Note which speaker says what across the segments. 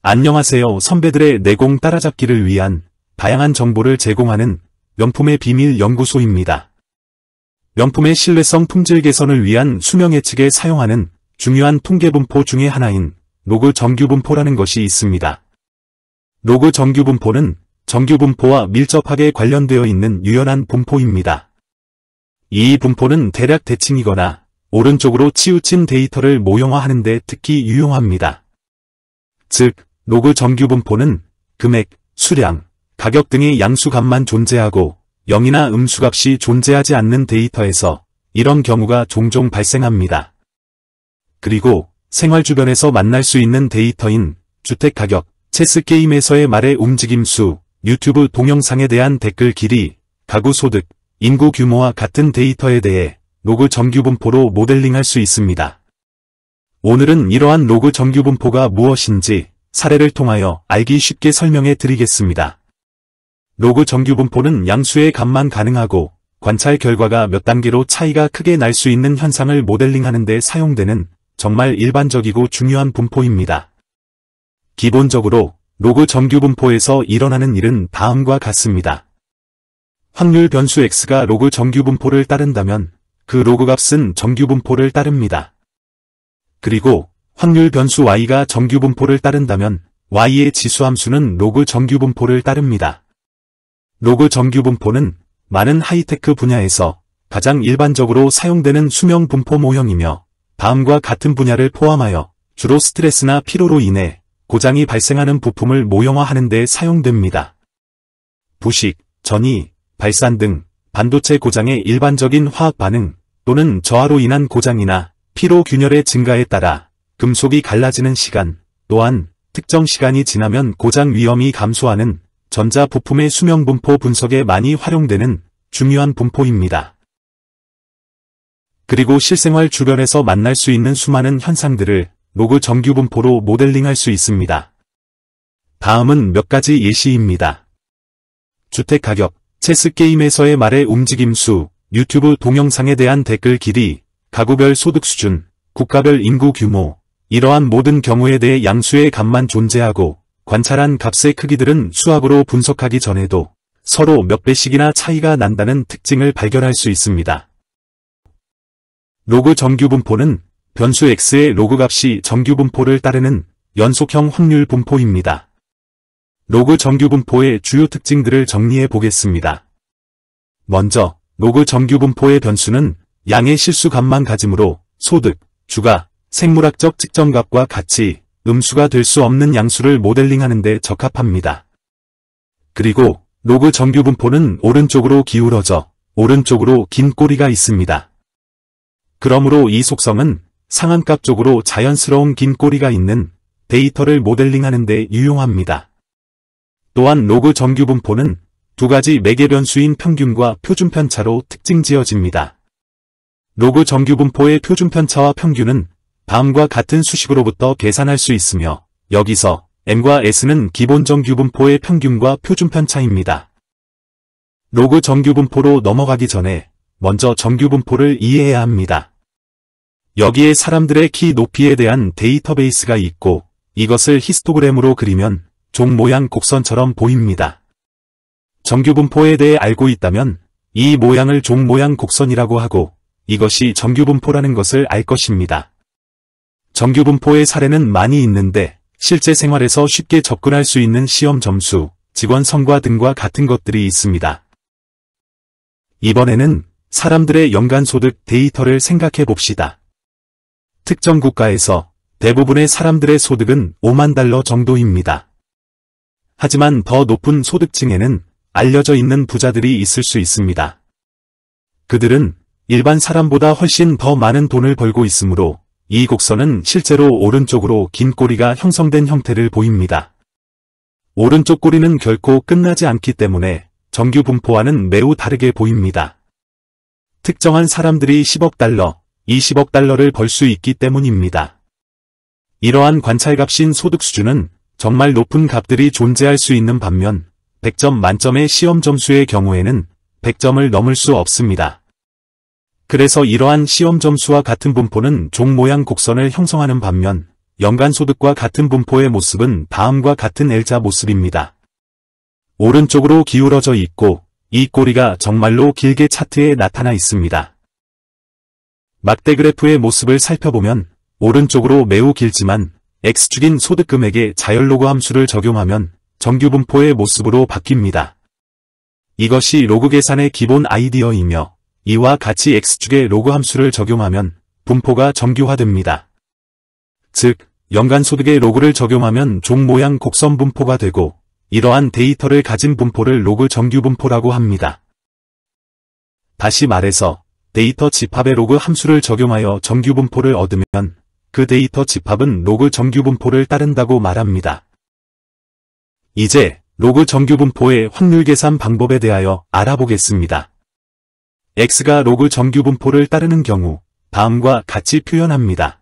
Speaker 1: 안녕하세요. 선배들의 내공 따라잡기를 위한 다양한 정보를 제공하는 명품의 비밀 연구소입니다. 명품의 신뢰성 품질 개선을 위한 수명 예측에 사용하는 중요한 통계분포 중의 하나인 로그 정규분포라는 것이 있습니다. 로그 정규분포는 정규분포와 밀접하게 관련되어 있는 유연한 분포입니다. 이 분포는 대략 대칭이거나 오른쪽으로 치우친 데이터를 모형화하는 데 특히 유용합니다. 즉, 로그 정규분포는 금액, 수량, 가격 등의 양수값만 존재하고 0이나 음수값이 존재하지 않는 데이터에서 이런 경우가 종종 발생합니다. 그리고 생활 주변에서 만날 수 있는 데이터인 주택가격, 체스게임에서의 말의 움직임수, 유튜브 동영상에 대한 댓글 길이, 가구 소득, 인구 규모와 같은 데이터에 대해 로그 정규분포로 모델링할 수 있습니다. 오늘은 이러한 로그 정규분포가 무엇인지 사례를 통하여 알기 쉽게 설명해 드리겠습니다. 로그 정규분포는 양수의 값만 가능하고 관찰 결과가 몇 단계로 차이가 크게 날 수 있는 현상을 모델링하는 데 사용되는 정말 일반적이고 중요한 분포입니다. 기본적으로 로그 정규분포에서 일어나는 일은 다음과 같습니다. 확률 변수 x가 로그 정규분포를 따른다면 그 로그 값은 정규분포를 따릅니다. 그리고 확률 변수 y가 정규분포를 따른다면 y의 지수함수는 로그 정규분포를 따릅니다. 로그 정규분포는 많은 하이테크 분야에서 가장 일반적으로 사용되는 수명 분포 모형이며 다음과 같은 분야를 포함하여 주로 스트레스나 피로로 인해 고장이 발생하는 부품을 모형화하는 데 사용됩니다. 부식, 전이, 발산 등 반도체 고장의 일반적인 화학 반응 또는 저하로 인한 고장이나 피로 균열의 증가에 따라 금속이 갈라지는 시간 또한 특정 시간이 지나면 고장 위험이 감소하는 전자 부품의 수명 분포 분석에 많이 활용되는 중요한 분포입니다. 그리고 실생활 주변에서 만날 수 있는 수많은 현상들을 로그 정규분포로 모델링할 수 있습니다. 다음은 몇 가지 예시입니다. 주택가격, 체스게임에서의 말의 움직임수, 유튜브 동영상에 대한 댓글 길이, 가구별 소득 수준, 국가별 인구 규모, 이러한 모든 경우에 대해 양수의 값만 존재하고 관찰한 값의 크기들은 수학으로 분석하기 전에도 서로 몇 배씩이나 차이가 난다는 특징을 발견할 수 있습니다. 로그 정규분포는 변수 x의 로그 값이 정규분포를 따르는 연속형 확률 분포입니다. 로그 정규분포의 주요 특징들을 정리해 보겠습니다. 먼저, 로그 정규분포의 변수는 양의 실수값만 가지므로 소득, 주가, 생물학적 측정값과 같이 음수가 될 수 없는 양수를 모델링하는 데 적합합니다. 그리고 로그 정규분포는 오른쪽으로 기울어져 오른쪽으로 긴 꼬리가 있습니다. 그러므로 이 속성은 상한값 쪽으로 자연스러운 긴 꼬리가 있는 데이터를 모델링하는 데 유용합니다. 또한 로그 정규분포는 두 가지 매개 변수인 평균과 표준편차로 특징지어집니다. 로그 정규분포의 표준편차와 평균은 다음과 같은 수식으로부터 계산할 수 있으며 여기서 m과 s는 기본 정규분포의 평균과 표준편차입니다. 로그 정규분포로 넘어가기 전에 먼저 정규분포를 이해해야 합니다. 여기에 사람들의 키 높이에 대한 데이터베이스가 있고 이것을 히스토그램으로 그리면 종 모양 곡선처럼 보입니다. 정규분포에 대해 알고 있다면 이 모양을 종 모양 곡선이라고 하고 이것이 정규분포라는 것을 알 것입니다. 정규분포의 사례는 많이 있는데 실제 생활에서 쉽게 접근할 수 있는 시험 점수, 직원 성과 등과 같은 것들이 있습니다. 이번에는 사람들의 연간 소득 데이터를 생각해 봅시다. 특정 국가에서 대부분의 사람들의 소득은 5만 달러 정도입니다. 하지만 더 높은 소득층에는 알려져 있는 부자들이 있을 수 있습니다. 그들은 일반 사람보다 훨씬 더 많은 돈을 벌고 있으므로 이 곡선은 실제로 오른쪽으로 긴 꼬리가 형성된 형태를 보입니다. 오른쪽 꼬리는 결코 끝나지 않기 때문에 정규 분포와는 매우 다르게 보입니다. 특정한 사람들이 10억 달러, 20억 달러를 벌 수 있기 때문입니다. 이러한 관찰값인 소득 수준은 정말 높은 값들이 존재할 수 있는 반면 100점 만점의 시험 점수의 경우에는 100점을 넘을 수 없습니다. 그래서 이러한 시험 점수와 같은 분포는 종 모양 곡선을 형성하는 반면 연간소득과 같은 분포의 모습은 다음과 같은 L자 모습입니다. 오른쪽으로 기울어져 있고 이 꼬리가 정말로 길게 차트에 나타나 있습니다. 막대 그래프의 모습을 살펴보면 오른쪽으로 매우 길지만 X축인 소득금액에 자연로그 함수를 적용하면 정규 분포의 모습으로 바뀝니다. 이것이 로그 계산의 기본 아이디어이며 이와 같이 X축에 로그 함수를 적용하면 분포가 정규화됩니다. 즉, 연간소득에 로그를 적용하면 종 모양 곡선 분포가 되고 이러한 데이터를 가진 분포를 로그 정규 분포라고 합니다. 다시 말해서 데이터 집합에 로그 함수를 적용하여 정규 분포를 얻으면 그 데이터 집합은 로그 정규 분포를 따른다고 말합니다. 이제 로그 정규 분포의 확률 계산 방법에 대하여 알아보겠습니다. X가 로그 정규 분포를 따르는 경우 다음과 같이 표현합니다.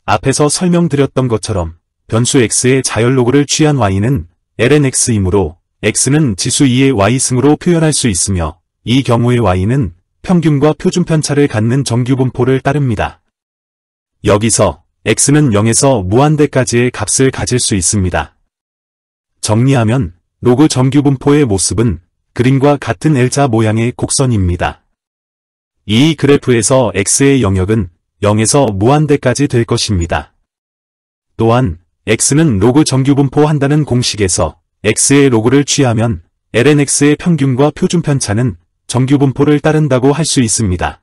Speaker 1: 앞에서 설명드렸던 것처럼 변수 X의 자연로그를 취한 Y는 lnX이므로 X는 지수 2의 Y승으로 표현할 수 있으며 이 경우의 Y는 평균과 표준편차를 갖는 정규 분포를 따릅니다. 여기서 X는 0에서 무한대까지의 값을 가질 수 있습니다. 정리하면 로그 정규 분포의 모습은 그림과 같은 L자 모양의 곡선입니다. 이 그래프에서 X의 영역은 0에서 무한대까지 될 것입니다. 또한 X는 로그 정규 분포한다는 공식에서 X의 로그를 취하면 lnX의 평균과 표준편차는 정규 분포를 따른다고 할 수 있습니다.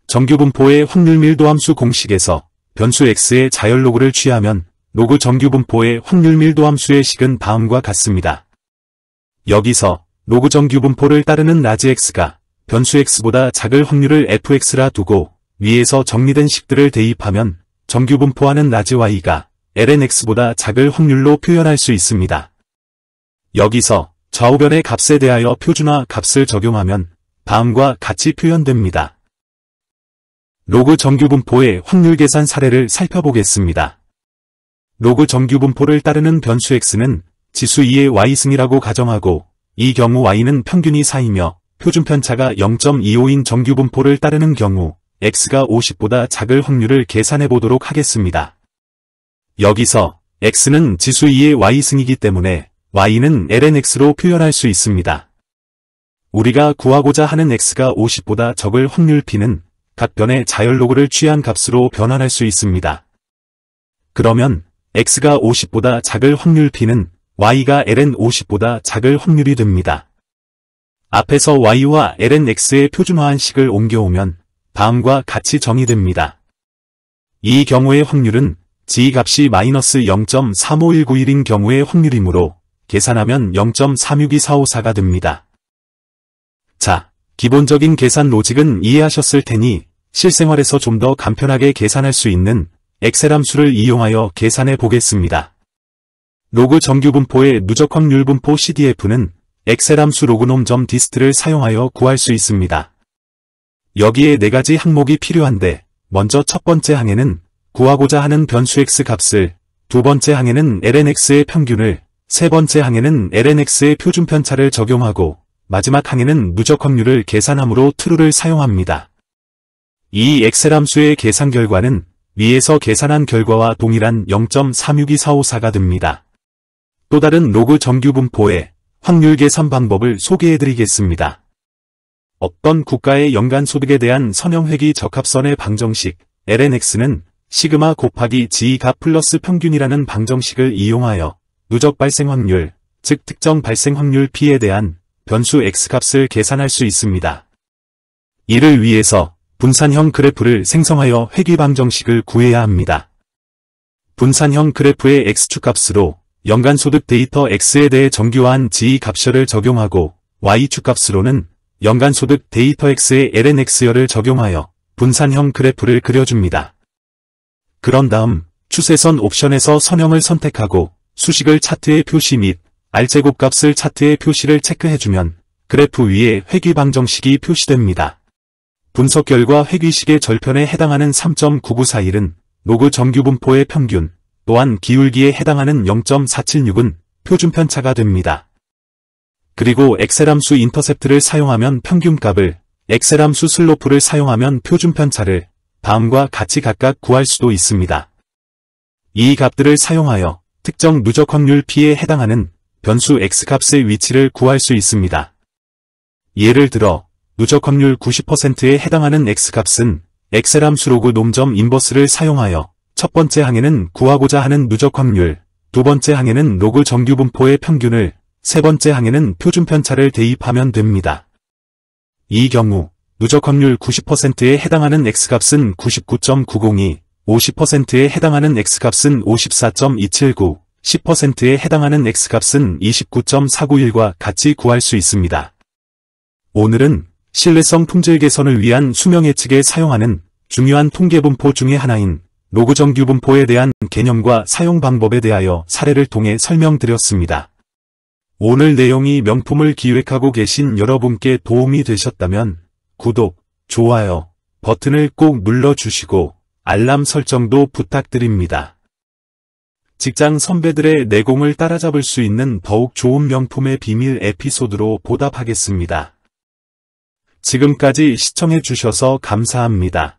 Speaker 1: 정규 분포의 확률 밀도함수 공식에서 변수 X의 자연로그를 취하면 로그 정규 분포의 확률 밀도함수의 식은 다음과 같습니다. 여기서 로그 정규 분포를 따르는 라지 X가 변수 X보다 작을 확률을 fx라 두고 위에서 정리된 식들을 대입하면 정규 분포하는 라지 Y가 lnX보다 작을 확률로 표현할 수 있습니다. 여기서 좌우변의 값에 대하여 표준화 값을 적용하면 다음과 같이 표현됩니다. 로그 정규 분포의 확률 계산 사례를 살펴보겠습니다. 로그 정규 분포를 따르는 변수 X는 지수 2의 Y승이라고 가정하고 이 경우 Y는 평균이 4이며 표준편차가 0.25인 정규 분포를 따르는 경우 X가 50보다 작을 확률을 계산해 보도록 하겠습니다. 여기서 X는 지수 2의 Y승이기 때문에 Y는 lnX로 표현할 수 있습니다. 우리가 구하고자 하는 X가 50보다 적을 확률 P는 각 변의 자연로그를 취한 값으로 변환할 수 있습니다. 그러면 X가 50보다 작을 확률 P는 Y가 ln 50보다 작을 확률이 됩니다. 앞에서 Y와 lnX의 표준화한 식을 옮겨오면 다음과 같이 정의됩니다. 이 경우의 확률은 G값이 마이너스 0.35191인 경우의 확률이므로 계산하면 0.362454가 됩니다. 자, 기본적인 계산 로직은 이해하셨을 테니 실생활에서 좀 더 간편하게 계산할 수 있는 엑셀 함수를 이용하여 계산해 보겠습니다. 로그 정규 분포의 누적 확률 분포 CDF는 엑셀 함수 lognom.dist를 사용하여 구할 수 있습니다. 여기에 4가지 항목이 필요한데 먼저 첫 번째 항에는 구하고자 하는 변수 X 값을, 두 번째 항에는 lnX의 평균을, 세 번째 항에는 lnX의 표준편차를 적용하고 마지막 항에는 누적 확률을 계산함으로 true를 사용합니다. 이 엑셀 함수의 계산 결과는 위에서 계산한 결과와 동일한 0.362454가 됩니다. 또 다른 로그 정규 분포의 확률 계산 방법을 소개해드리겠습니다. 어떤 국가의 연간소득에 대한 선형회귀 적합선의 방정식 lnX는 시그마 곱하기 G 값 플러스 평균이라는 방정식을 이용하여 누적 발생 확률, 즉 특정 발생 확률 P에 대한 변수 X값을 계산할 수 있습니다. 이를 위해서 분산형 그래프를 생성하여 회귀 방정식을 구해야 합니다. 분산형 그래프의 X축 값으로 연간소득 데이터 X에 대해 정규화한 G 값열을 적용하고 Y축 값으로는 연간소득 데이터 X의 lnX열을 적용하여 분산형 그래프를 그려줍니다. 그런 다음 추세선 옵션에서 선형을 선택하고 수식을 차트의 표시 및 R제곱 값을 차트의 표시를 체크해주면 그래프 위에 회귀 방정식이 표시됩니다. 분석 결과 회귀식의 절편에 해당하는 3.9941은 로그 정규 분포의 평균, 또한 기울기에 해당하는 0.476은 표준편차가 됩니다. 그리고 엑셀 함수 인터셉트를 사용하면 평균값을, 엑셀 함수 슬로프를 사용하면 표준편차를 다음과 같이 각각 구할 수도 있습니다. 이 값들을 사용하여 특정 누적 확률 P에 해당하는 변수 X값의 위치를 구할 수 있습니다. 예를 들어 누적 확률 90%에 해당하는 X값은 엑셀 함수 로그 놈점 인버스를 사용하여 첫 번째 항에는 구하고자 하는 누적 확률, 두 번째 항에는 로그 정규 분포의 평균을, 세 번째 항에는 표준 편차를 대입하면 됩니다. 이 경우 누적 확률 90%에 해당하는 X값은 99.902, 50%에 해당하는 X값은 54.279, 10%에 해당하는 X값은 29.491과 같이 구할 수 있습니다. 오늘은 신뢰성 품질 개선을 위한 수명 예측에 사용하는 중요한 통계 분포 중의 하나인 로그 정규 분포에 대한 개념과 사용 방법에 대하여 사례를 통해 설명드렸습니다. 오늘 내용이 명품을 기획하고 계신 여러분께 도움이 되셨다면 구독, 좋아요 버튼을 꼭 눌러주시고 알람 설정도 부탁드립니다. 직장 선배들의 내공을 따라잡을 수 있는 더욱 좋은 명품의 비밀 에피소드로 보답하겠습니다. 지금까지 시청해주셔서 감사합니다.